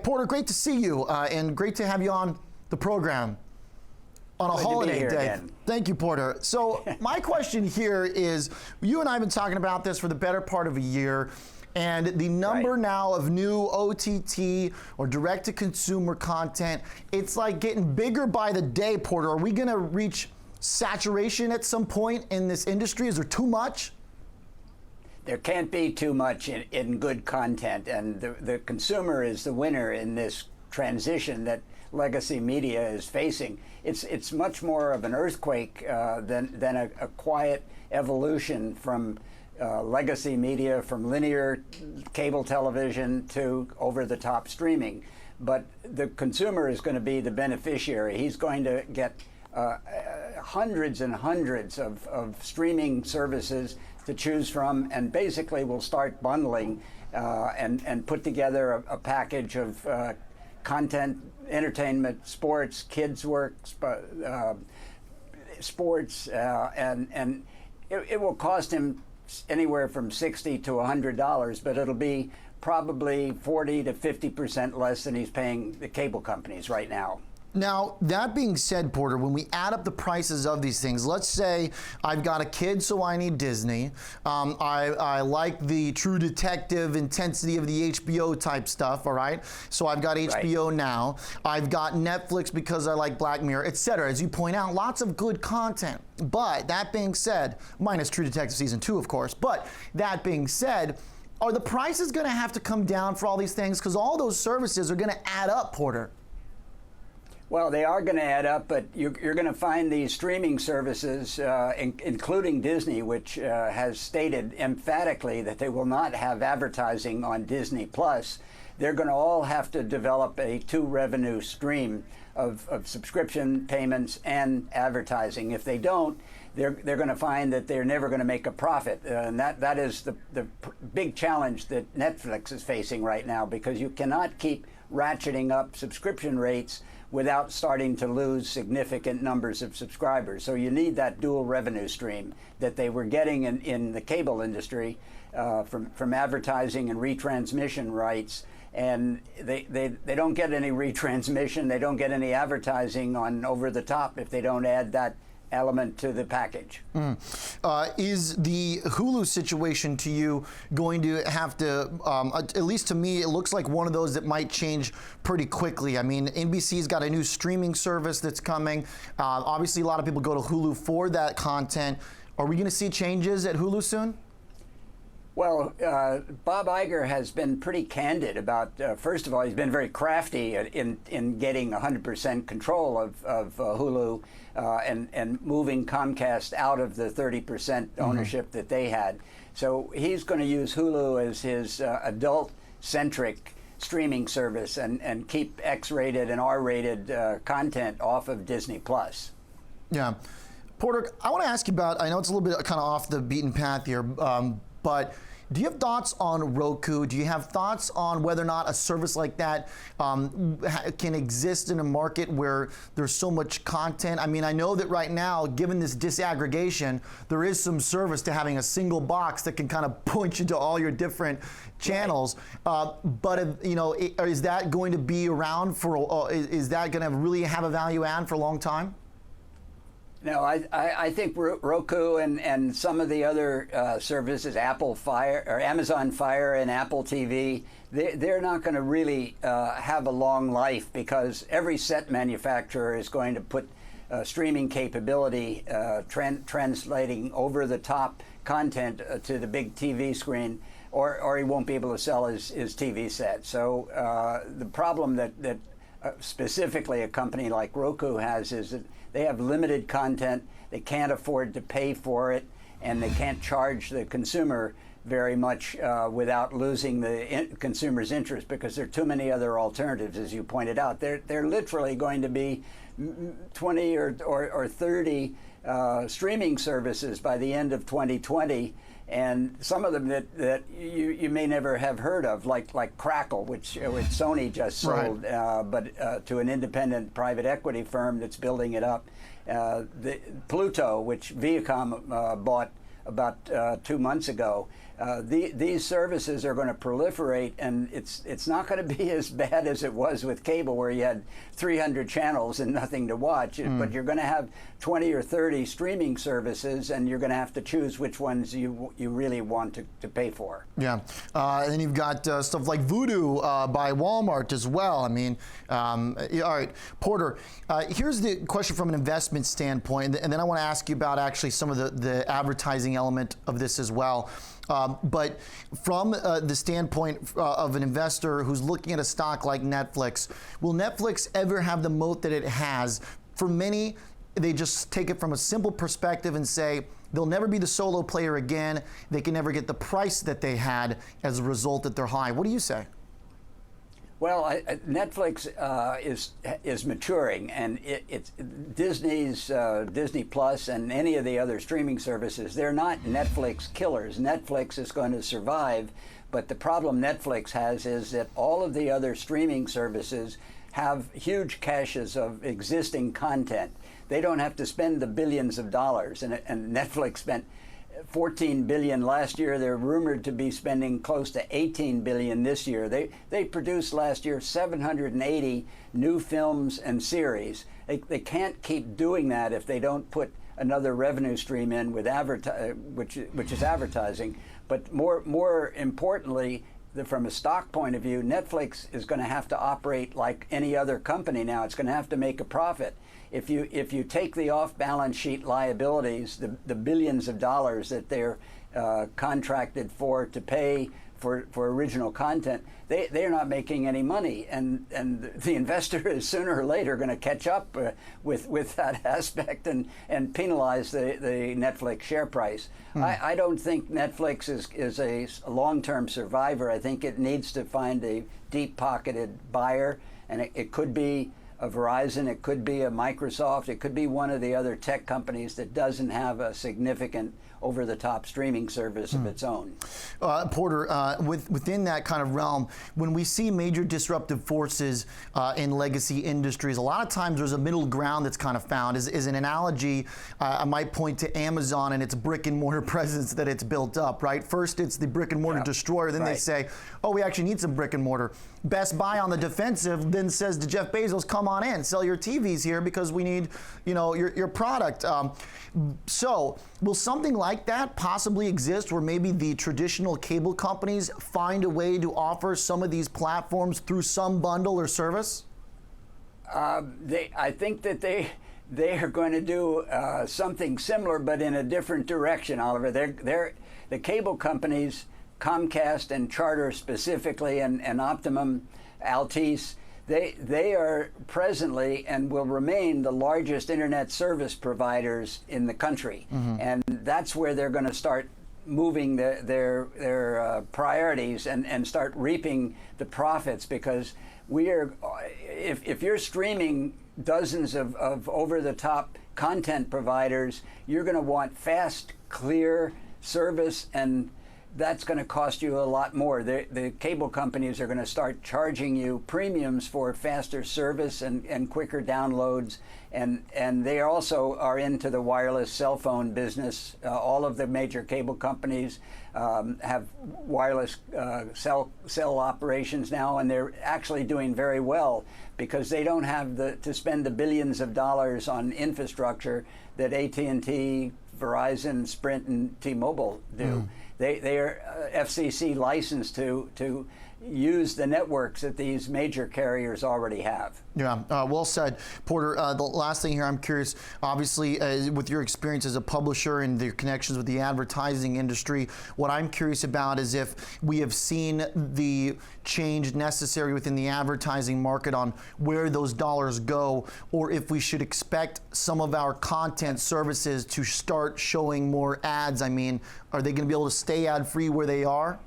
Porter, great to see you and great to have you on the program on a holiday day. Again. Thank you, Porter. So my question here is, you and I have been talking about this for the better part of a year, and the number now of new OTT or direct-to-consumer content, it's like getting bigger by the day, Porter. Are we going to reach saturation at some point in this industry? Is there too much? There can't be too much in good content, and the consumer is the winner in this transition that legacy media is facing. It's much more of an earthquake than a quiet evolution from legacy media, from linear cable television to over-the-top streaming. But the consumer is going to be the beneficiary. He's going to get hundreds and hundreds of streaming services to choose from, and basically will start bundling and put together a package of content, entertainment, sports, kids' work, sports, and it will cost him anywhere from $60 to $100, but it'll be probably 40 to 50% less than he's paying the cable companies right now. Now, that being said, Porter, when we add up the prices of these things, let's say I've got a kid, so I need Disney. I like the True Detective intensity of the HBO type stuff, all right? So I've got HBO Now. I've got Netflix because I like Black Mirror, etc. As you point out, lots of good content. But that being said, minus True Detective Season 2, of course, but that being said, are the prices going to have to come down for all these things? Because all those services are going to add up, Porter. Well, they are going to add up, but you're going to find these streaming services, including Disney, which has stated emphatically that they will not have advertising on Disney Plus. They're going to all have to develop a two-revenue stream of subscription payments and advertising. If they don't, they're going to find that they're never going to make a profit. And that is the big challenge that Netflix is facing right now, because you cannot keep ratcheting up subscription rates without starting to lose significant numbers of subscribers. So you need that dual revenue stream that they were getting in the cable industry from advertising and retransmission rights. And they don't get any retransmission, they don't get any advertising on over the top if they don't add that element to the package. Is the Hulu situation to you going to have to, at least to me, it looks like one of those that might change pretty quickly. I mean, NBC's got a new streaming service that's coming. Obviously, a lot of people go to Hulu for that content. Are we going to see changes at Hulu soon? Well, Bob Iger has been pretty candid about, first of all, he's been very crafty in getting 100% control of Hulu and moving Comcast out of the 30% ownership that they had. So he's going to use Hulu as his adult-centric streaming service and keep X-rated and R-rated content off of Disney Plus. Yeah. Porter, I want to ask you about, I know it's a little bit kind of off the beaten path here, but do you have thoughts on Roku? Do you have thoughts on whether or not a service like that can exist in a market where there's so much content? I mean, I know that right now, given this disaggregation, there is some service to having a single box that can kind of point you to all your different channels. But you know, is that going to be around for? Is that going to really have a value add for a long time? No, I think Roku and some of the other services, Apple Fire or Amazon Fire and Apple TV, they're not going to really have a long life, because every set manufacturer is going to put streaming capability, translating over-the-top content to the big TV screen, or he won't be able to sell his TV set. So the problem that specifically a company like Roku has is that they have limited content, they can't afford to pay for it, and they can't charge the consumer very much without losing the consumer's interest, because there are too many other alternatives, as you pointed out. They're literally going to be 20 or 30 streaming services by the end of 2020, and some of them that you may never have heard of, like Crackle, which Sony just sold, but to an independent private equity firm that's building it up. The Pluto, which Viacom bought about 2 months ago. these services are going to proliferate, and it's not going to be as bad as it was with cable, where you had 300 channels and nothing to watch. But you're going to have 20 or 30 streaming services, and you're going to have to choose which ones you really want to pay for. Yeah, and then you've got stuff like Vudu by Walmart as well. I mean, all right, Porter, here's the question from an investment standpoint, and then I want to ask you about actually some of the advertising element of this as well. But from the standpoint of an investor who's looking at a stock like Netflix, will Netflix ever have the moat that it has? For many, they just take it from a simple perspective and say they'll never be the solo player again. They can never get the price that they had as a result that they're high. What do you say? Well, Netflix is maturing, and it's Disney's Disney Plus and any of the other streaming services. They're not Netflix killers. Netflix is going to survive, but the problem Netflix has is that all of the other streaming services have huge caches of existing content. They don't have to spend the billions of dollars, and Netflix spent $14 billion last year. They're rumored to be spending close to $18 billion this year. They produced last year 780 new films and series. They can't keep doing that if they don't put another revenue stream in with which is advertising. But more importantly, from a stock point of view, Netflix is going to have to operate like any other company now. It's going to have to make a profit. If you take the off-balance sheet liabilities, the billions of dollars that they're contracted to pay for original content, they're not making any money, and the investor is sooner or later going to catch up with that aspect and penalize the Netflix share price. I don't think Netflix is a long-term survivor. I think it needs to find a deep-pocketed buyer, and it could be a Verizon, it could be a Microsoft, it could be one of the other tech companies that doesn't have a significant over-the-top streaming service of its own. Porter, within that kind of realm, when we see major disruptive forces in legacy industries, a lot of times there's a middle ground that's kind of found. As an analogy, I might point to Amazon and its brick-and-mortar presence that it's built up, right? First, it's the brick-and-mortar destroyer. Then they say, oh, we actually need some brick-and-mortar. Best Buy on the defensive then says to Jeff Bezos, come on in, sell your TVs here because we need, your product. So will something like that possibly exist where maybe the traditional cable companies find a way to offer some of these platforms through some bundle or service? I think that they are going to do something similar, but in a different direction, Oliver. The cable companies, Comcast and Charter specifically, and Optimum, Altice, they are presently and will remain the largest internet service providers in the country. And that's where they're going to start moving their priorities and start reaping the profits, because if you're streaming dozens of over-the-top content providers, you're going to want fast, clear service, and that's going to cost you a lot more. The cable companies are going to start charging you premiums for faster service and quicker downloads, and they also are into the wireless cell phone business. All of the major cable companies have wireless cell operations now, and they're actually doing very well because they don't have to spend the billions of dollars on infrastructure that AT&T, Verizon, Sprint, and T-Mobile do. They are FCC licensed to use the networks that these major carriers already have. Yeah, well said. Porter, the last thing here, I'm curious, obviously, with your experience as a publisher and your connections with the advertising industry, what I'm curious about is if we have seen the change necessary within the advertising market on where those dollars go, or if we should expect some of our content services to start showing more ads. I mean, are they going to be able to stay ad-free where they are?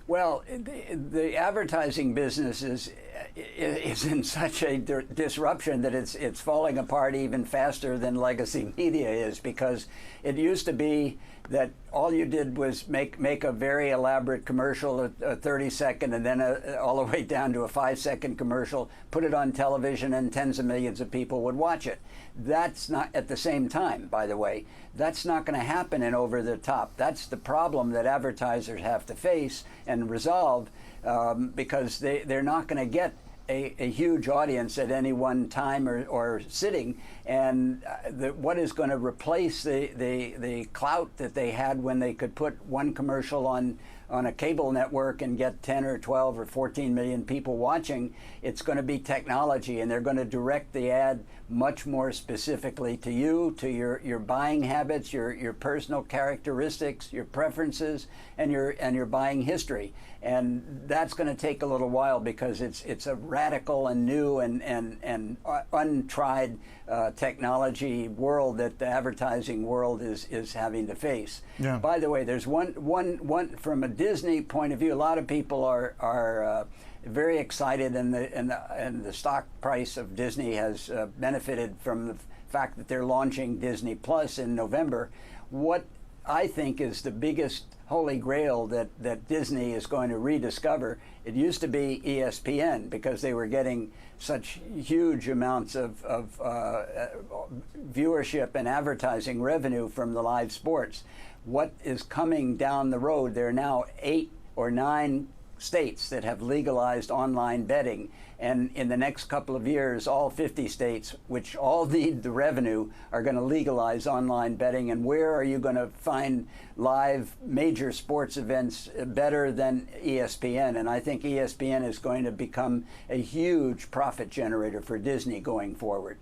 Well, the advertising business is in such a disruption that it's falling apart even faster than legacy media is, because it used to be that all you did was make a very elaborate commercial, a 30-second, and then all the way down to a 5-second commercial, put it on television, and tens of millions of people would watch it. That's not, at the same time, by the way, that's not going to happen in over the top. That's the problem that advertisers have to face and resolve, because they're not going to get a huge audience at any one time or sitting, and what is going to replace the clout that they had when they could put one commercial on a cable network and get 10 or 12 or 14 million people watching? It's going to be technology, and they're going to direct the ad much more specifically to you, to your buying habits, your personal characteristics, your preferences, and your buying history. And that's going to take a little while, because it's a radical and new and untried technology world that the advertising world is having to face. Yeah. By the way, there's one from a Disney point of view. A lot of people are very excited, and the stock price of Disney has benefited from the fact that they're launching Disney Plus in November. What I think is the biggest holy grail that Disney is going to rediscover. It used to be ESPN, because they were getting such huge amounts of viewership and advertising revenue from the live sports. What is coming down the road? There are now 8 or 9 states that have legalized online betting, and in the next couple of years, all 50 states, which all need the revenue, are going to legalize online betting. And where are you going to find live major sports events better than ESPN? And I think ESPN is going to become a huge profit generator for Disney going forward.